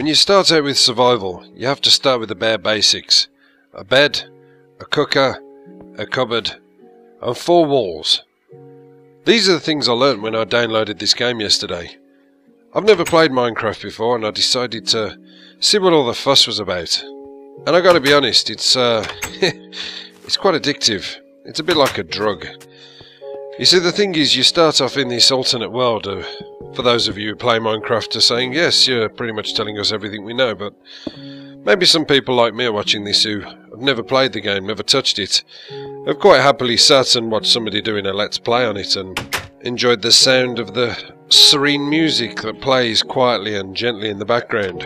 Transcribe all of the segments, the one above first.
When you start out with survival, you have to start with the bare basics. A bed, a cooker, a cupboard, and 4 walls. These are the things I learnt when I downloaded this game yesterday. I've never played Minecraft before, and I decided to see what all the fuss was about. And I gotta be honest, it's it's quite addictive. It's a bit like a drug. You see, the thing is, you start off in this alternate world. For those of you who play Minecraft are saying, yes, you're pretty much telling us everything we know, but maybe some people like me are watching this who have never played the game, never touched it, have quite happily sat and watched somebody doing a let's play on it and enjoyed the sound of the serene music that plays quietly and gently in the background,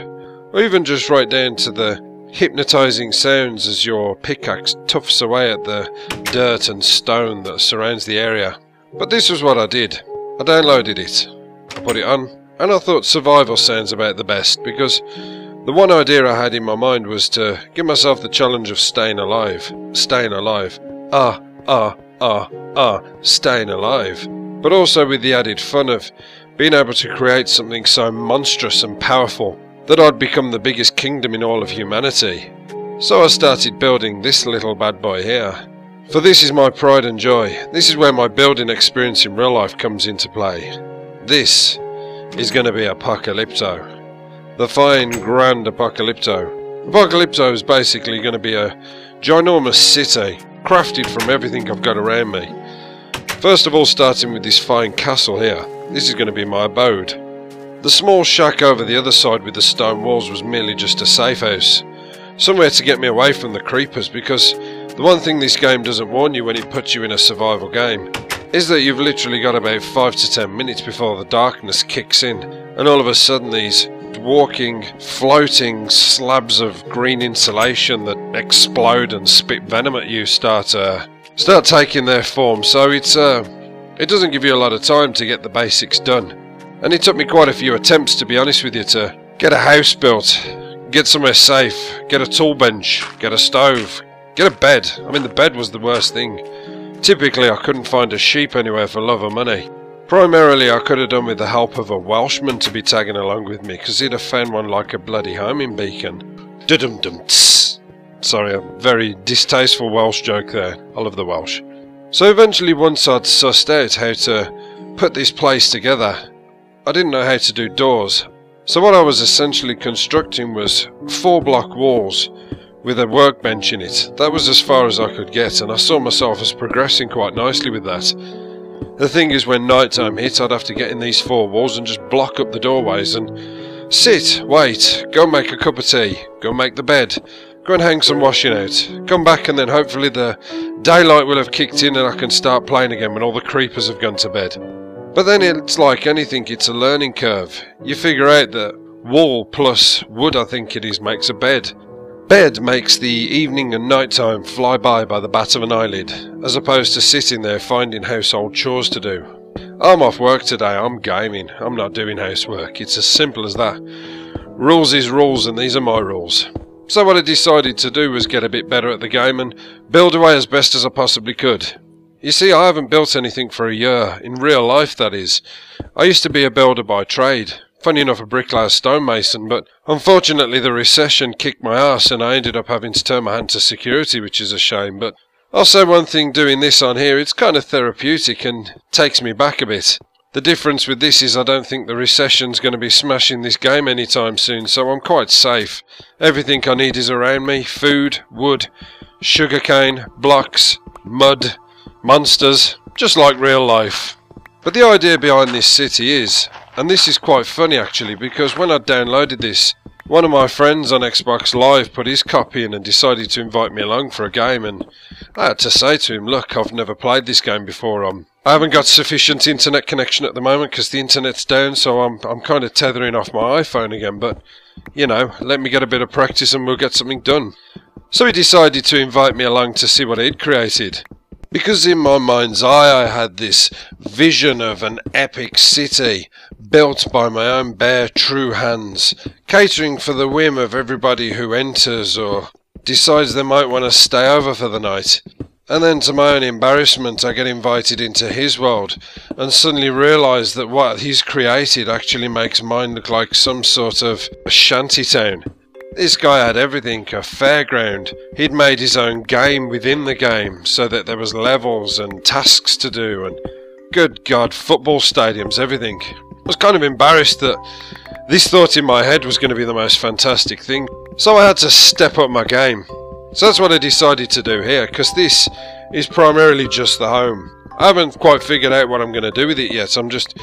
or even just right down to the hypnotising sounds as your pickaxe toughs away at the dirt and stone that surrounds the area. But this was what I did. I downloaded it, I put it on, and I thought survival sounds about the best, because the one idea I had in my mind was to give myself the challenge of staying alive. Staying alive. Staying alive. But also with the added fun of being able to create something so monstrous and powerful that I'd become the biggest kingdom in all of humanity. So I started building this little bad boy here. For this is my pride and joy. This is where my building experience in real life comes into play. This is going to be Ap0col1pto. The fine, grand Ap0col1pto. Ap0col1pto is basically going to be a ginormous city, crafted from everything I've got around me. First of all, starting with this fine castle here. This is going to be my abode. The small shack over the other side with the stone walls was merely just a safe house. Somewhere to get me away from the creepers, because the one thing this game doesn't warn you when it puts you in a survival game is that you've literally got about 5 to 10 minutes before the darkness kicks in, and all of a sudden these walking, floating slabs of green insulation that explode and spit venom at you start taking their form. So it doesn't give you a lot of time to get the basics done. And it took me quite a few attempts, to be honest with you, to get a house built, get somewhere safe, get a tool bench, get a stove, get a bed. I mean, the bed was the worst thing. Typically I couldn't find a sheep anywhere for love or money. Primarily I could have done with the help of a Welshman to be tagging along with me, because he'd have found one like a bloody homing beacon. Dum-dum-ts. Sorry, a very distasteful Welsh joke there. I love the Welsh. So eventually, once I'd sussed out how to put this place together, I didn't know how to do doors. So what I was essentially constructing was 4-block walls with a workbench in it. That was as far as I could get, and I saw myself as progressing quite nicely with that. The thing is, when night time hit, I'd have to get in these 4 walls and just block up the doorways and sit, wait, go make a cup of tea, go make the bed, go and hang some washing out, come back, and then hopefully the daylight will have kicked in and I can start playing again when all the creepers have gone to bed. But then it's like anything, it's a learning curve. You figure out that wall plus wood, I think it is, makes a bed. Bed makes the evening and night time fly by the bat of an eyelid, as opposed to sitting there finding household chores to do. I'm off work today, I'm gaming, I'm not doing housework. It's as simple as that. Rules is rules, and these are my rules. So what I decided to do was get a bit better at the game and build away as best as I possibly could. You see, I haven't built anything for a year, in real life that is. I used to be a builder by trade. Funny enough, a bricklayer stonemason, but unfortunately the recession kicked my ass and I ended up having to turn my hand to security, which is a shame. But I'll say one thing, doing this on here, it's kind of therapeutic and takes me back a bit. The difference with this is I don't think the recession's going to be smashing this game anytime soon, so I'm quite safe. Everything I need is around me: food, wood, sugarcane, blocks, mud, monsters, just like real life. But the idea behind this city is, and this is quite funny actually, because when I downloaded this, one of my friends on Xbox Live put his copy in and decided to invite me along for a game, and I had to say to him, look, I've never played this game before. I haven't got sufficient internet connection at the moment because the internet's down, so I'm kind of tethering off my iPhone again, but, you know, let me get a bit of practice and we'll get something done. So he decided to invite me along to see what he'd created. Because in my mind's eye I had this vision of an epic city built by my own bare true hands, catering for the whim of everybody who enters or decides they might want to stay over for the night. And then to my own embarrassment I get invited into his world and suddenly realise that what he's created actually makes mine look like some sort of a shanty town. This guy had everything, a fairground. He'd made his own game within the game so that there was levels and tasks to do and, good God, football stadiums, everything. I was kind of embarrassed that this thought in my head was going to be the most fantastic thing, so I had to step up my game. So that's what I decided to do here, because this is primarily just the home. I haven't quite figured out what I'm going to do with it yet. I'm just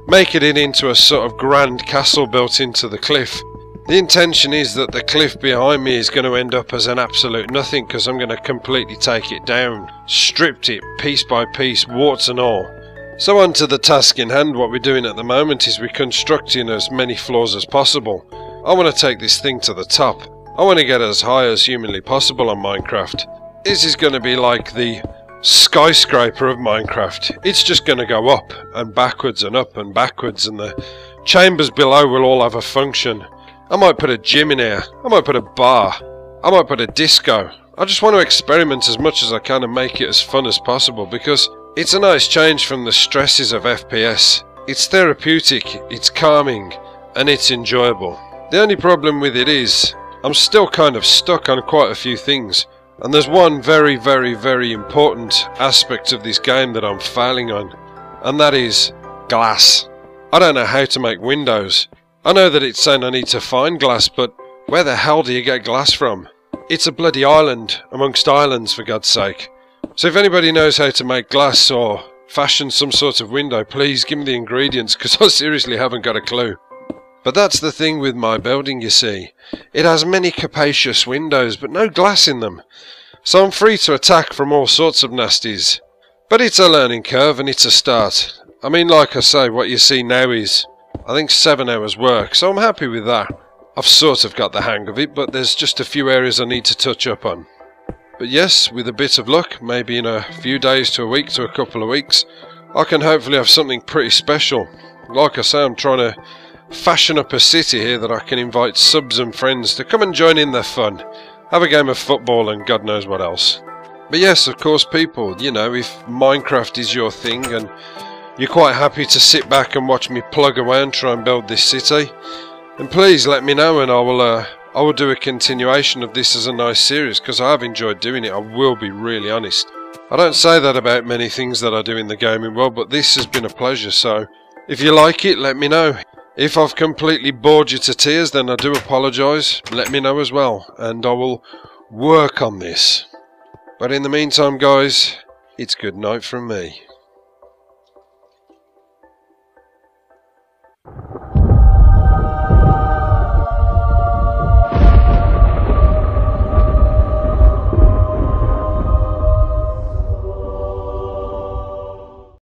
making it into a sort of grand castle built into the cliff. The intention is that the cliff behind me is going to end up as an absolute nothing, because I'm going to completely take it down, stripped it piece by piece, warts and all. So on to the task in hand. What we're doing at the moment is we're constructing as many floors as possible. I want to take this thing to the top. I want to get as high as humanly possible on Minecraft. This is going to be like the skyscraper of Minecraft. It's just going to go up and backwards and up and backwards, and the chambers below will all have a function. I might put a gym in here. I might put a bar. I might put a disco. I just want to experiment as much as I can and make it as fun as possible, because it's a nice change from the stresses of FPS. It's therapeutic, it's calming, and it's enjoyable. The only problem with it is I'm still kind of stuck on quite a few things, and there's one very, very, very important aspect of this game that I'm failing on, and that is glass. I don't know how to make windows. I know that it's saying I need to find glass, but where the hell do you get glass from? It's a bloody island amongst islands, for God's sake. So if anybody knows how to make glass or fashion some sort of window, please give me the ingredients, because I seriously haven't got a clue. But that's the thing with my building, you see. It has many capacious windows, but no glass in them. So I'm free to attack from all sorts of nasties. But it's a learning curve, and it's a start. I mean, like I say, what you see now is, I think, 7 hours work, so I'm happy with that. I've sort of got the hang of it, but there's just a few areas I need to touch up on. But yes, with a bit of luck, maybe in a few days to a week to a couple of weeks, I can hopefully have something pretty special. Like I say, I'm trying to fashion up a city here that I can invite subs and friends to come and join in their fun, have a game of football and God knows what else. But yes, of course, people, you know, if Minecraft is your thing and you're quite happy to sit back and watch me plug away and try and build this city, then please let me know, and I will do a continuation of this as a nice series, because I have enjoyed doing it. I will be really honest. I don't say that about many things that I do in the gaming world, but this has been a pleasure, so if you like it, let me know. If I've completely bored you to tears, then I do apologise. Let me know as well, and I will work on this. But in the meantime, guys, it's good night from me.